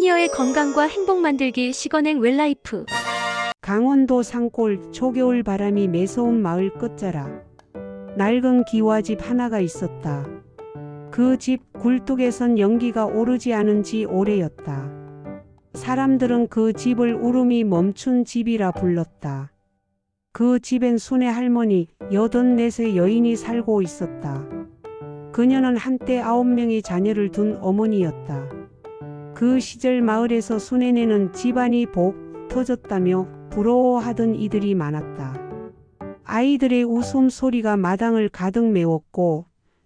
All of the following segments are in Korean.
시니어의 건강과 행복 만들기 시건행 웰라이프. 강원도 산골 초겨울 바람이 매서운 마을 끝자락. 낡은 기와집 하나가 있었다. 그 집 굴뚝에선 연기가 오르지 않은 지 오래였다. 사람들은 그 집을 울음이 멈춘 집이라 불렀다. 그 집엔 순애 할머니 84세 여인이 살고 있었다. 그녀는 한때 9명의 자녀를 둔 어머니였다. 그 시절 마을에서 순애네는 집안이 복 터졌다며 부러워하던 이들이 많았다. 아이들의 웃음소리가 마당을 가득 메웠고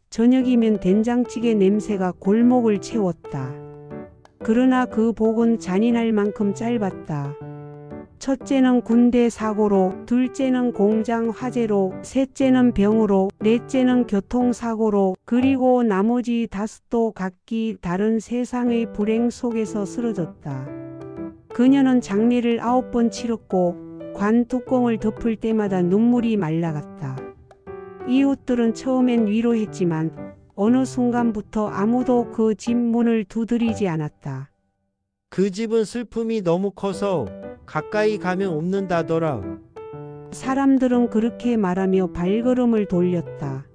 저녁이면 된장찌개 냄새가 골목을 채웠다. 그러나 그 복은 잔인할 만큼 짧았다. 첫째는 군대 사고로, 둘째는 공장 화재로, 셋째는 병으로, 넷째는 교통사고로, 그리고 나머지 다섯도 각기 다른 세상의 불행 속에서 쓰러졌다. 그녀는 장례를 9번 치렀고 관 뚜껑을 덮을 때마다 눈물이 말라갔다. 이웃들은 처음엔 위로했지만 어느 순간부터 아무도 그 집 문을 두드리지 않았다. 그 집은 슬픔이 너무 커서 가까이 가면 옵는다더라. 사람들은 그렇게 말하며 발걸음을 돌렸다.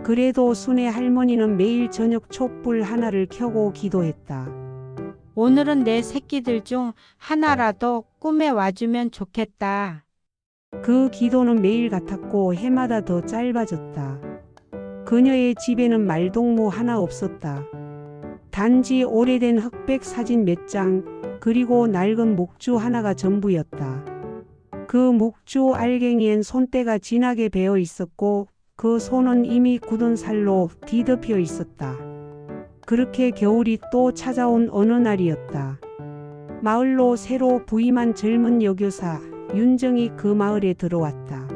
그래도 순애 할머니는 매일 저녁 촛불 하나를 켜고 기도했다. 오늘은 내 새끼들 중 하나라도 꿈에 와주면 좋겠다. 그 기도는 매일 같았고 해마다 더 짧아졌다. 그녀의 집에는 말동무 하나 없었다. 단지 오래된 흑백 사진 몇 장, 그리고 낡은 목주 하나가 전부였다. 그 목주 알갱이엔 손때가 진하게 베어 있었고 그 손은 이미 굳은 살로 뒤덮여 있었다. 그렇게 겨울이 또 찾아온 어느 날이었다. 마을로 새로 부임한 젊은 여교사 윤정이 그 마을에 들어왔다.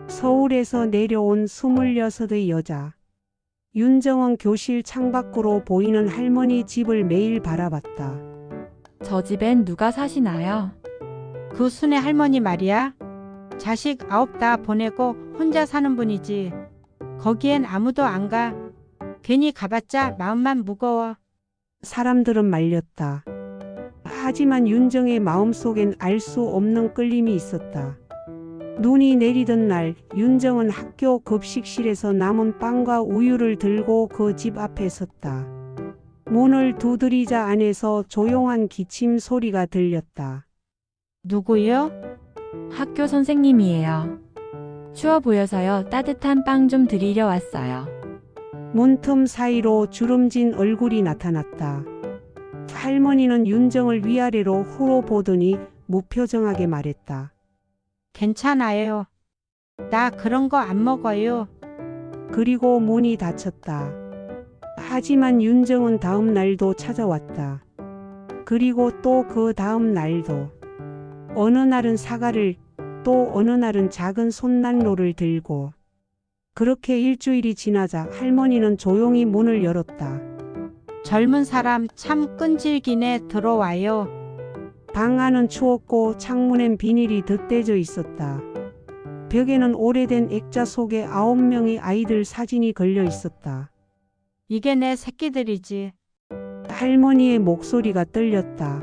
서울에서 내려온 26의 여자. 윤정은 교실 창밖으로 보이는 할머니 집을 매일 바라봤다. 저 집엔 누가 사시나요? 그 순애 할머니 말이야. 자식 9 다 보내고 혼자 사는 분이지. 거기엔 아무도 안 가. 괜히 가봤자 마음만 무거워. 사람들은 말렸다. 하지만 윤정의 마음속엔 알 수 없는 끌림이 있었다. 눈이 내리던 날 윤정은 학교 급식실에서 남은 빵과 우유를 들고 그 집 앞에 섰다. 문을 두드리자 안에서 조용한 기침 소리가 들렸다. 누구요? 학교 선생님이에요. 추워 보여서요. 따뜻한 빵 좀 드리려 왔어요. 문틈 사이로 주름진 얼굴이 나타났다. 할머니는 윤정을 위아래로 훑어보더니 무표정하게 말했다. 괜찮아요. 나 그런 거 안 먹어요. 그리고 문이 닫혔다. 하지만 윤정은 다음 날도 찾아왔다. 그리고 또 그 다음 날도. 어느 날은 사과를, 또 어느 날은 작은 손난로를 들고. 그렇게 일주일이 지나자 할머니는 조용히 문을 열었다. 젊은 사람 참 끈질기네. 들어와요. 방 안은 추웠고 창문엔 비닐이 덧대져 있었다. 벽에는 오래된 액자 속에 9명의 아이들 사진이 걸려 있었다. 이게 내 새끼들이지. 할머니의 목소리가 떨렸다.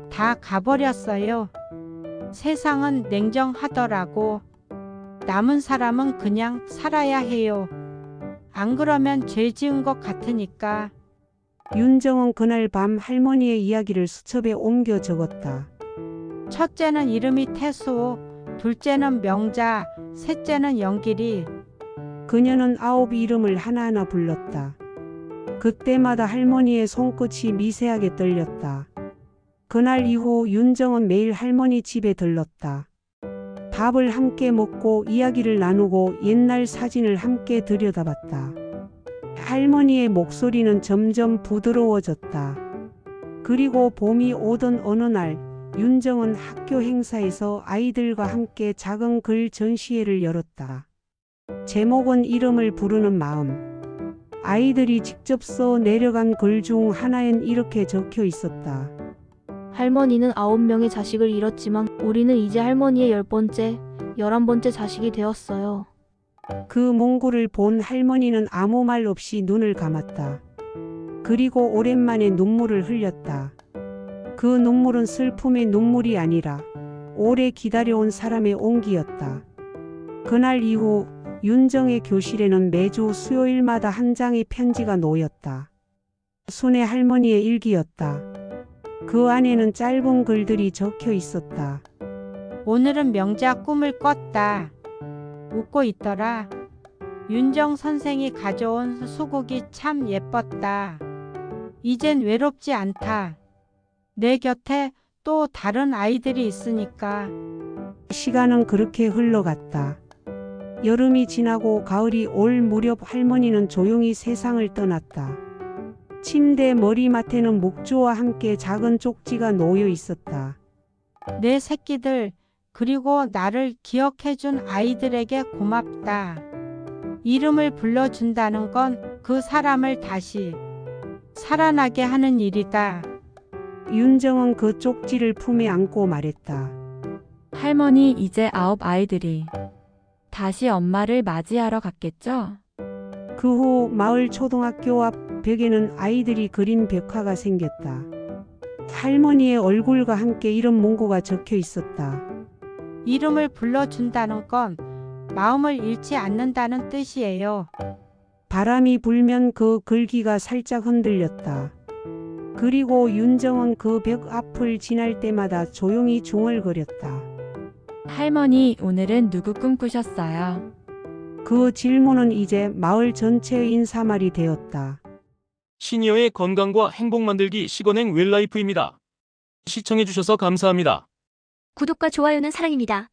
다 가버렸어요. 세상은 냉정하더라고. 남은 사람은 그냥 살아야 해요. 안 그러면 죄 지은 것 같으니까. 윤정은 그날 밤 할머니의 이야기를 수첩에 옮겨 적었다. 첫째는 이름이 태수, 둘째는 명자, 셋째는 영길이. 그녀는 9 이름을 하나하나 불렀다. 그때마다 할머니의 손끝이 미세하게 떨렸다. 그날 이후 윤정은 매일 할머니 집에 들렀다. 밥을 함께 먹고 이야기를 나누고 옛날 사진을 함께 들여다봤다. 할머니의 목소리는 점점 부드러워졌다. 그리고 봄이 오던 어느 날 윤정은 학교 행사에서 아이들과 함께 작은 글 전시회를 열었다. 제목은 이름을 부르는 마음. 아이들이 직접 써 내려간 글 중 하나엔 이렇게 적혀 있었다. 할머니는 9명의 자식을 잃었지만 우리는 이제 할머니의 10번째, 11번째 자식이 되었어요. 그 문구를 본 할머니는 아무 말 없이 눈을 감았다. 그리고 오랜만에 눈물을 흘렸다. 그 눈물은 슬픔의 눈물이 아니라 오래 기다려온 사람의 온기였다. 그날 이후 윤정의 교실에는 매주 수요일마다 한 장의 편지가 놓였다. 순애 할머니의 일기였다. 그 안에는 짧은 글들이 적혀 있었다. 오늘은 명자 꿈을 꿨다. 웃고 있더라. 윤정 선생이 가져온 수국이 참 예뻤다. 이젠 외롭지 않다. 내 곁에 또 다른 아이들이 있으니까. 시간은 그렇게 흘러갔다. 여름이 지나고 가을이 올 무렵 할머니는 조용히 세상을 떠났다. 침대 머리맡에는 목조와 함께 작은 쪽지가 놓여 있었다. 내 새끼들, 그리고 나를 기억해준 아이들에게 고맙다. 이름을 불러준다는 건 그 사람을 다시 살아나게 하는 일이다. 윤정은 그 쪽지를 품에 안고 말했다. 할머니 이제 9 아이들이 다시 엄마를 맞이하러 갔겠죠? 그 후 마을 초등학교 앞 벽에는 아이들이 그린 벽화가 생겼다. 할머니의 얼굴과 함께 이름 문구가 적혀 있었다. 이름을 불러준다는 건 마음을 잃지 않는다는 뜻이에요. 바람이 불면 그 글귀가 살짝 흔들렸다. 그리고 윤정은 그 벽 앞을 지날 때마다 조용히 중얼거렸다. 할머니 오늘은 누구 꿈꾸셨어요? 그 질문은 이제 마을 전체의 인사말이 되었다. 시니어의 건강과 행복 만들기 시건행 웰라이프입니다. 시청해주셔서 감사합니다. 구독과 좋아요는 사랑입니다.